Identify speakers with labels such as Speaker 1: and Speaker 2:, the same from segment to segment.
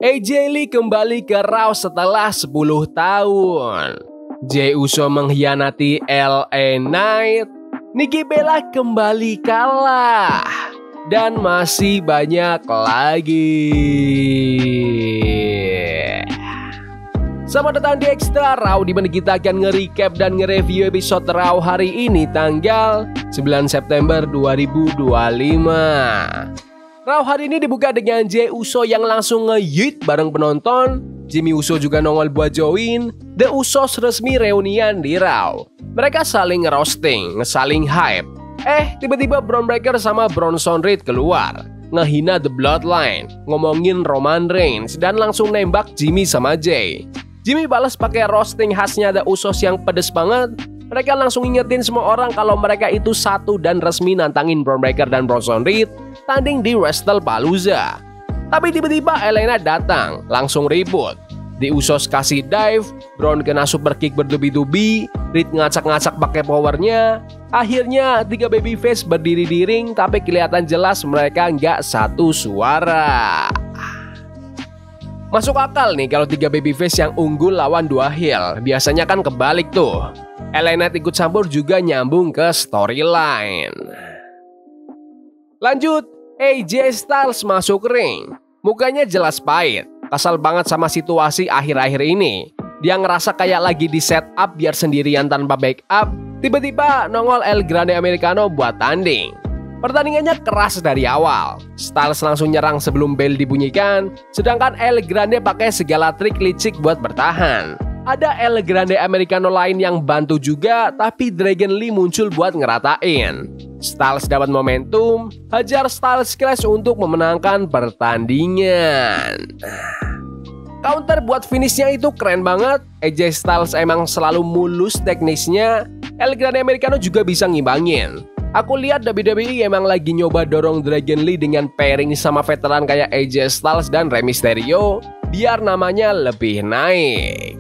Speaker 1: AJ Lee kembali ke Raw setelah 10 tahun. Jey Uso mengkhianati LA Knight. Nikki Bella kembali kalah. Dan masih banyak lagi. Selamat datang di Extra Raw, di mana kita akan nge-recap dan nge-review episode Raw hari ini tanggal 9 September 2025. Raw hari ini dibuka dengan Jey Uso yang langsung nge-yeet bareng penonton. Jimmy Uso juga nongol buat join. The Usos resmi reunian di Raw. Mereka saling roasting, saling hype. Tiba-tiba Bron Breakker sama Bronson Reed keluar, ngehina The Bloodline, ngomongin Roman Reigns, dan langsung nembak Jimmy sama Jey. Jimmy balas pakai roasting khasnya The Usos yang pedes banget. Mereka langsung ingetin semua orang kalau mereka itu satu dan resmi nantangin Bron Breakker dan Bronson Reed tanding di WrestlePalooza. Tapi tiba-tiba Elena datang, langsung ribut. The Usos kasih dive, Bron kena super kick bertubi-tubi, Reed ngacak-ngacak pakai powernya. Akhirnya 3 babyface berdiri di ring, tapi kelihatan jelas mereka nggak satu suara. Masuk akal nih kalau 3 babyface yang unggul lawan 2 heel. Biasanya kan kebalik tuh. Elena ikut campur juga nyambung ke storyline. Lanjut, AJ Styles masuk ring. Mukanya jelas pahit, kesal banget sama situasi akhir-akhir ini. Dia ngerasa kayak lagi di set up biar sendirian tanpa backup. Tiba-tiba nongol El Grande Americano buat tanding. Pertandingannya keras dari awal. Styles langsung nyerang sebelum bell dibunyikan, sedangkan El Grande pakai segala trik licik buat bertahan. Ada El Grande Americano lain yang bantu juga, tapi Dragon Lee muncul buat ngeratain. Styles dapat momentum, hajar Styles Clash untuk memenangkan pertandingan. Counter buat finishnya itu keren banget. AJ Styles emang selalu mulus teknisnya. El Grande Americano juga bisa ngimbangin. Aku lihat WWE emang lagi nyoba dorong Dragon Lee dengan pairing sama veteran kayak AJ Styles dan Rey Mysterio, biar namanya lebih naik.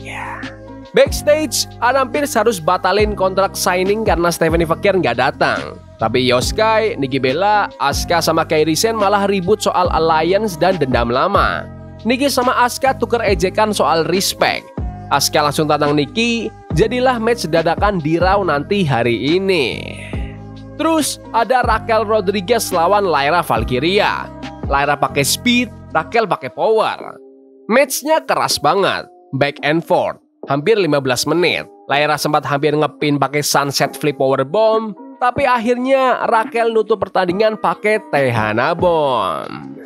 Speaker 1: Backstage, Adam Pearce harus batalin kontrak signing karena Stephanie Fekir nggak datang. Tapi Io Sky, Nikki Bella, Asuka sama Kairi Sane malah ribut soal alliance dan dendam lama. Nikki sama Asuka tuker ejekan soal respect. Asuka langsung tantang Nikki, jadilah match dadakan di Raw nanti hari ini. Terus ada Raquel Rodriguez lawan Lyra Valkyria. Lyra pakai speed, Raquel pakai power. Matchnya keras banget, back and forth, hampir 15 menit. Lyra sempat hampir ngepin pakai sunset flip powerbomb, tapi akhirnya Raquel nutup pertandingan pakai Tehana Bomb.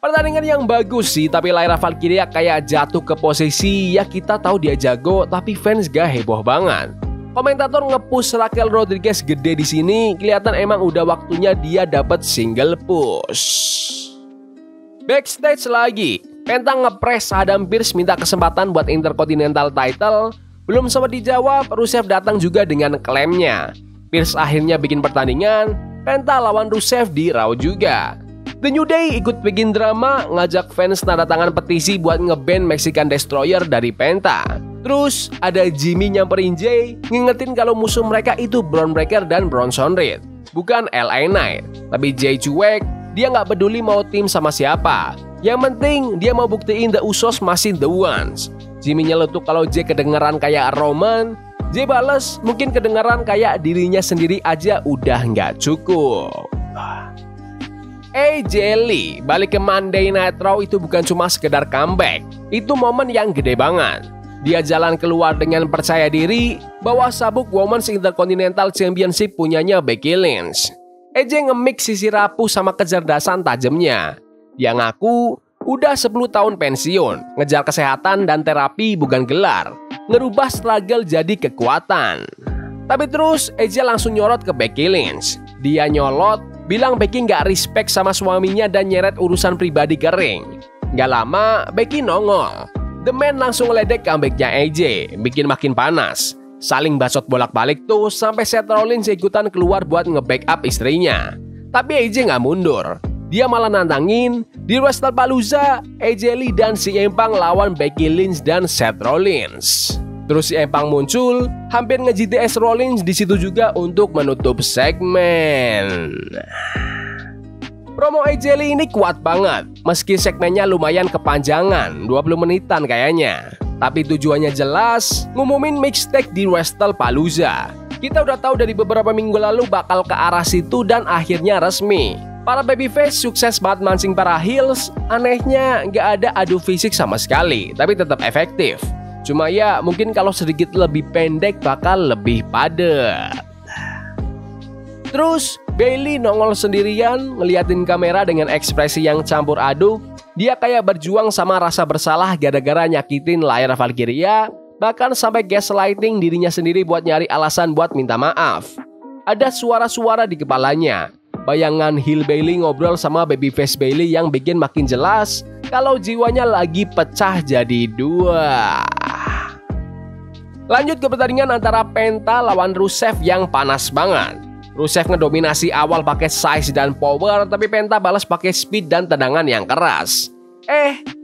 Speaker 1: Pertandingan yang bagus sih, tapi Lyra Valkyria kayak jatuh ke posisi ya kita tahu dia jago, tapi fans gak heboh banget. Komentator nge-push Raquel Rodriguez gede di sini, kelihatan emang udah waktunya dia dapat single push. Backstage lagi, Penta ngepres Adam Pearce minta kesempatan buat Intercontinental title. Belum sempat dijawab, Rusev datang juga dengan klaimnya. Pearce akhirnya bikin pertandingan, Penta lawan Rusev di Raw juga. The New Day ikut bikin drama, ngajak fans tanda tangan petisi buat nge-ban Mexican Destroyer dari Penta. Terus ada Jimmy nyamperin Jey, ngingetin kalau musuh mereka itu Bron Breakker dan Bronson Reed, bukan LA Knight. Tapi Jey cuek, dia nggak peduli mau tim sama siapa. Yang penting dia mau buktiin The Usos masih the ones. Jimmy nyeletuk kalau Jey kedengeran kayak Roman. Jey bales, mungkin kedengeran kayak dirinya sendiri aja udah nggak cukup. AJ Lee balik ke Monday Night Raw itu bukan cuma sekedar comeback. Itu momen yang gede banget. Dia jalan keluar dengan percaya diri bahwa sabuk Women's Intercontinental Championship punyanya Becky Lynch. AJ nge-mix sisi rapuh sama kecerdasan tajamnya. Dia ngaku udah 10 tahun pensiun, ngejar kesehatan dan terapi bukan gelar, ngerubah struggle jadi kekuatan. Tapi terus AJ langsung nyorot ke Becky Lynch. Dia nyolot, bilang Becky nggak respect sama suaminya dan nyeret urusan pribadi ke ring. Nggak lama, Becky nongol. The Man langsung ngeledek comebacknya AJ, bikin makin panas. Saling bacot bolak-balik tuh sampai Seth Rollins ikutan keluar buat nge-backup istrinya. Tapi AJ nggak mundur. Dia malah nantangin di WrestlePalooza, AJ Lee dan CM Punk lawan Becky Lynch dan Seth Rollins. Terus CM Punk muncul, hampir nge-GTS Rollins di situ juga untuk menutup segmen. Promo Jelly ini kuat banget, meski segmennya lumayan kepanjangan, 20 menitan kayaknya. Tapi tujuannya jelas, ngumumin mixtape di Wrestelpalooza. Kita udah tahu dari beberapa minggu lalu bakal ke arah situ dan akhirnya resmi. Para babyface sukses banget mancing para heels, anehnya nggak ada adu fisik sama sekali, tapi tetap efektif. Cuma ya mungkin kalau sedikit lebih pendek bakal lebih padat. Terus Bayley nongol sendirian ngeliatin kamera dengan ekspresi yang campur aduk. Dia kayak berjuang sama rasa bersalah gara-gara nyakitin Lyra Valkyria, bahkan sampai gaslighting dirinya sendiri buat nyari alasan buat minta maaf. Ada suara-suara di kepalanya. Bayangan heel Bayley ngobrol sama babyface Bayley yang bikin makin jelas kalau jiwanya lagi pecah jadi dua. Lanjut ke pertandingan antara Penta lawan Rusev yang panas banget. Rusev ngedominasi awal pakai size dan power, tapi Penta balas pakai speed dan tendangan yang keras.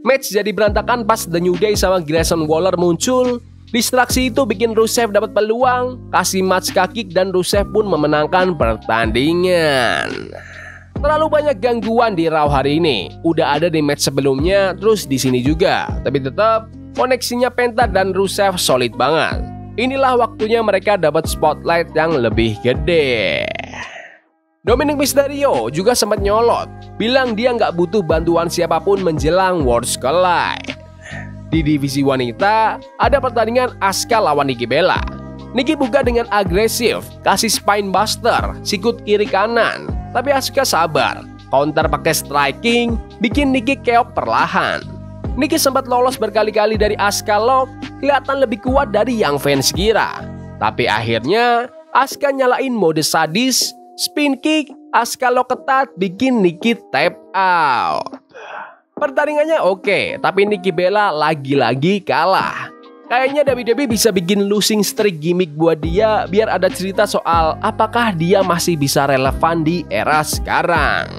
Speaker 1: Match jadi berantakan pas The New Day sama Grayson Waller muncul. Distraksi itu bikin Rusev dapat peluang, kasih Matchka kick dan Rusev pun memenangkan pertandingan. Terlalu banyak gangguan di Raw hari ini. Udah ada di match sebelumnya, terus di sini juga. Tapi tetap koneksinya Penta dan Rusev solid banget. Inilah waktunya mereka dapat spotlight yang lebih gede. Dominic Mysterio juga sempat nyolot, bilang dia nggak butuh bantuan siapapun menjelang Worlds Collide. Di divisi wanita, ada pertandingan Asuka lawan Nikki Bella. Nikki buka dengan agresif, kasih spinebuster, sikut kiri kanan. Tapi Asuka sabar, counter pakai striking, bikin Nikki keok perlahan. Nikki sempat lolos berkali-kali dari Asuka lock, kelihatan lebih kuat dari yang fans kira. Tapi akhirnya, Asuka nyalain mode sadis, spin kick, Asuka lock ketat, bikin Nikki tap out. Pertandingannya oke, tapi Nikki Bella lagi-lagi kalah. Kayaknya WWE bisa bikin losing streak gimmick buat dia biar ada cerita soal apakah dia masih bisa relevan di era sekarang.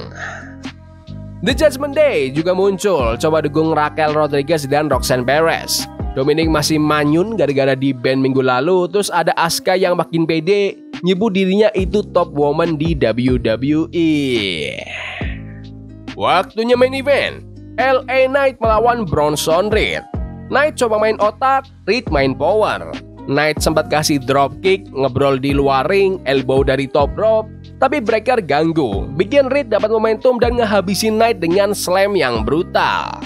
Speaker 1: The Judgment Day juga muncul, coba dukung Raquel Rodriguez dan Roxanne Perez. Dominic masih manyun gara-gara di band minggu lalu, terus ada Asuka yang makin pede, nyebut dirinya itu top woman di WWE. Waktunya main event. LA Knight melawan Bronson Reed. Knight coba main otak, Reed main power. Knight sempat kasih dropkick, ngebrol di luar ring, elbow dari top rope, tapi Breaker ganggu, bikin Reed dapat momentum dan ngehabisin Knight dengan slam yang brutal.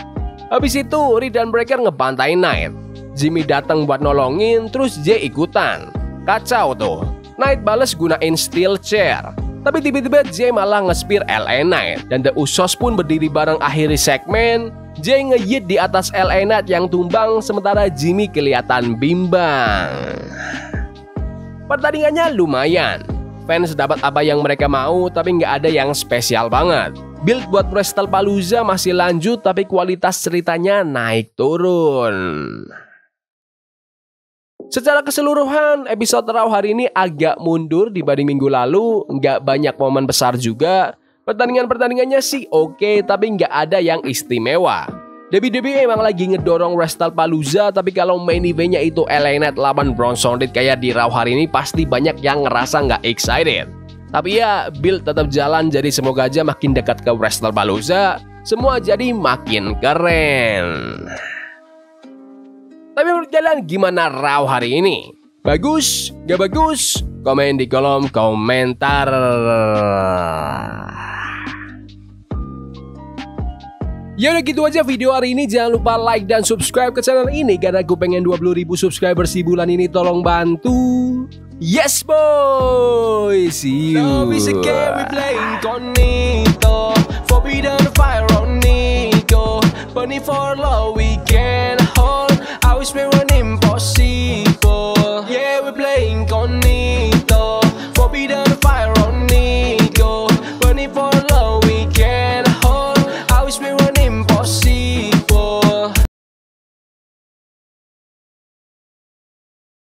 Speaker 1: Habis itu Reed dan Breaker ngebantai Knight. Jimmy datang buat nolongin, terus Jay ikutan. Kacau tuh. Knight bales gunain steel chair. Tapi tiba-tiba Jay malah nge-spear LA Knight dan The Usos pun berdiri bareng akhiri segmen. Jay nge-yeet di atas LA Knight yang tumbang sementara Jimmy kelihatan bimbang. Pertandingannya lumayan. Fans dapat apa yang mereka mau tapi nggak ada yang spesial banget. Build buat Wrestelpalooza masih lanjut tapi kualitas ceritanya naik turun. Secara keseluruhan, episode Raw hari ini agak mundur dibanding minggu lalu, nggak banyak momen besar juga. Pertandingan-pertandingannya sih oke, tapi nggak ada yang istimewa. WWE emang lagi ngedorong Wrestelpalooza, tapi kalau main eventnya itu LA Knight lawan Bronson Reed kayak di Raw hari ini, pasti banyak yang ngerasa nggak excited. Tapi ya, build tetap jalan, jadi semoga aja makin dekat ke Wrestelpalooza, semua jadi makin keren. Tapi menurut kalian gimana Raw hari ini? Bagus? Gak bagus? Komen di kolom komentar. Ya udah gitu aja video hari ini. Jangan lupa like dan subscribe ke channel ini karena gue pengen 20.000 subscribers di bulan ini. Tolong bantu. Yes boy. See you. Love is a game we play incognito. Forbidden fire on Nico. Bunny for love we can hold. I wish we were